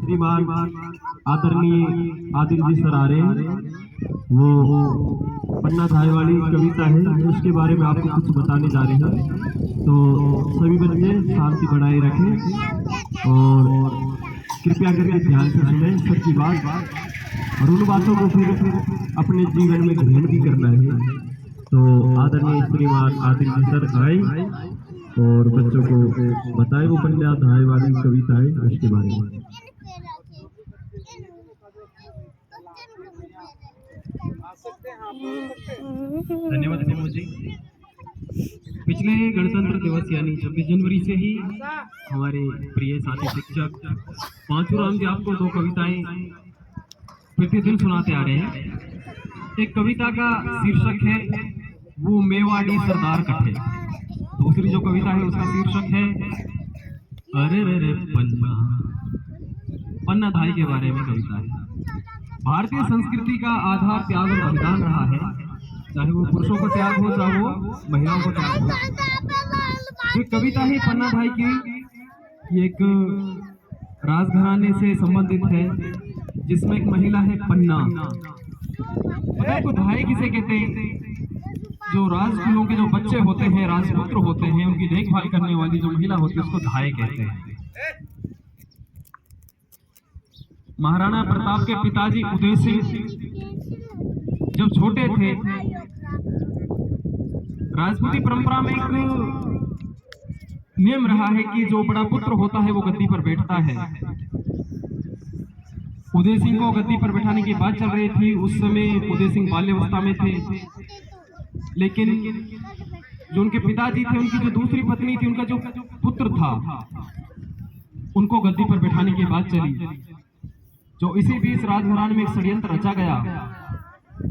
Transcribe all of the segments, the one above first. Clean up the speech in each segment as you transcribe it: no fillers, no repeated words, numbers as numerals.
श्रीमान आदरणीय आदिल जी सर आ रहे हैं। वो पन्ना धाय वाली कविता है, उसके बारे में आपको कुछ बताने जा रहे हैं। तो सभी बच्चे शांति बनाए रखें और कृपया करके ध्यान से सुने सबकी बात, और उन बातों को फिर अपने जीवन में ग्रहण भी करना है। तो आदरणीय श्रीमान आदिल जी सर आए और बच्चों को बताए वो पन्ना धाय वाली कविता है उसके बारे में। धन्यवाद प्रमोद जी। पिछले गणतंत्र दिवस यानी 26 जनवरी से ही हमारे प्रिय साथी शिक्षक पांचूराम जी आपको दो कविताएं प्रतिदिन सुनाते आ रहे हैं। एक कविता का शीर्षक है वो मेवाड़ी सरदार कट्ठे। दूसरी जो कविता है उसका शीर्षक है अरे रे रे पन्ना। पन्ना धाई के बारे में कविता है। भारतीय संस्कृति का आधार त्याग और बलिदान रहा है, चाहे वो पुरुषों को त्याग हो चाहे वो महिलाओं को त्याग हो। ये कविता है पन्ना धाई की, ये एक राजघराने से संबंधित है जिसमें एक महिला है पन्ना। पता है को धाई किसे कहते हैं? जो राजकुलों के जो बच्चे होते हैं, राजपुत्र होते हैं, उनकी देखभाल करने वाली जो महिला होती है उसको धाई कहते हैं। महाराणा प्रताप के पिताजी उदय सिंह जब छोटे थे, राजपूती परंपरा में एक नियम रहा है कि जो बड़ा पुत्र होता है वो गद्दी पर बैठता है। उदय सिंह को गद्दी पर बैठाने की बात चल रही थी। उस समय उदय सिंह बाल्यावस्था में थे, लेकिन जो उनके पिताजी थे, उनकी जो दूसरी पत्नी थी, उनका जो पुत्र था, उनको गद्दी पर बैठाने की बात चली। जो इसी बीच राजघराने में एक षड्यंत्र रचा गया,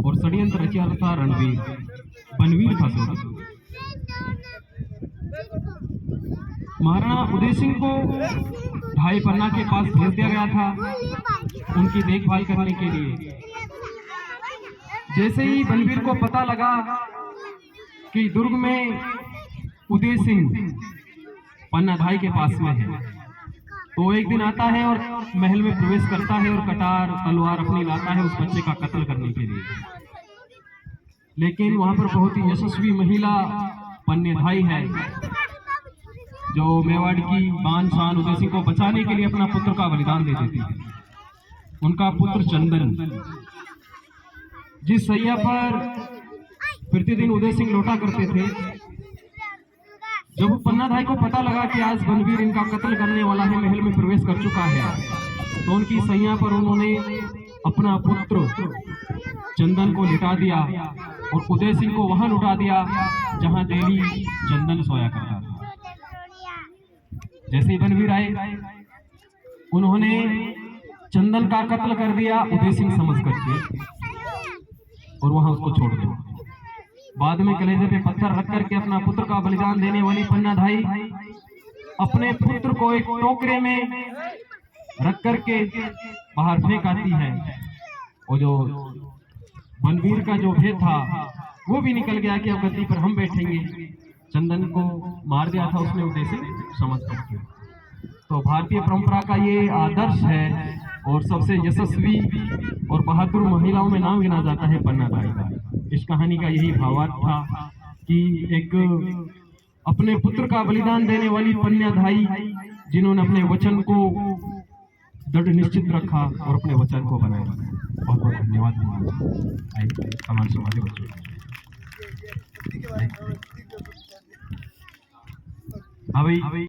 और षड्यंत्र रचा था रणवीर बनवीर था। महाराणा उदय सिंह को भाई पन्ना के पास भेज दिया गया था उनकी देखभाल करने के लिए। जैसे ही बनवीर को पता लगा कि दुर्ग में उदय सिंह पन्ना धाई के पास में है, तो एक दिन आता है और महल में प्रवेश करता है और कटार तलवार अपनी लाता है उस बच्चे का कत्ल करने के लिए। लेकिन वहां पर बहुत ही यशस्वी महिला पन्ने धाई है जो मेवाड़ की बान शान उदय सिंह को बचाने के लिए अपना पुत्र का बलिदान दे देती है। उनका पुत्र चंदन जिस सैया पर प्रतिदिन उदय सिंह लौटा करते थे, जब पन्ना धाई को पता लगा कि आज बनवीर इनका कत्ल करने वाला है, महल में प्रवेश कर चुका है, तो उनकी सैया पर उन्होंने अपना पुत्र चंदन को लिटा दिया और उदय सिंह को वहां लुटा दिया जहां देवी चंदन सोया करता था। जैसे ही बनवीर आए, उन्होंने चंदन का कत्ल कर दिया उदय सिंह समझ करके, और वहां उसको छोड़ दिया। बाद में कलेजे पे पत्थर रख करके अपना पुत्र का बलिदान देने वाली पन्ना धाई अपने पुत्र को एक टोकरे में रख करके बाहर फेंक आती है, और जो बनवीर का जो भेद था वो भी निकल गया कि अब गद्दी पर हम बैठेंगे। चंदन को मार दिया था उसने उदय सिंह समझ करके। तो भारतीय परंपरा का ये आदर्श है और सबसे यशस्वी और बहादुर महिलाओं में नाम गिना जाता है पन्ना धाई का। इस कहानी का यही भावार्थ था कि एक अपने पुत्र का बलिदान देने वाली पन्ना धाई जिन्होंने अपने वचन को दृढ़ निश्चित रखा और अपने वचन को बनाए रखा। बहुत बहुत धन्यवाद। हमारे समाज बच्चों हाँ भाई।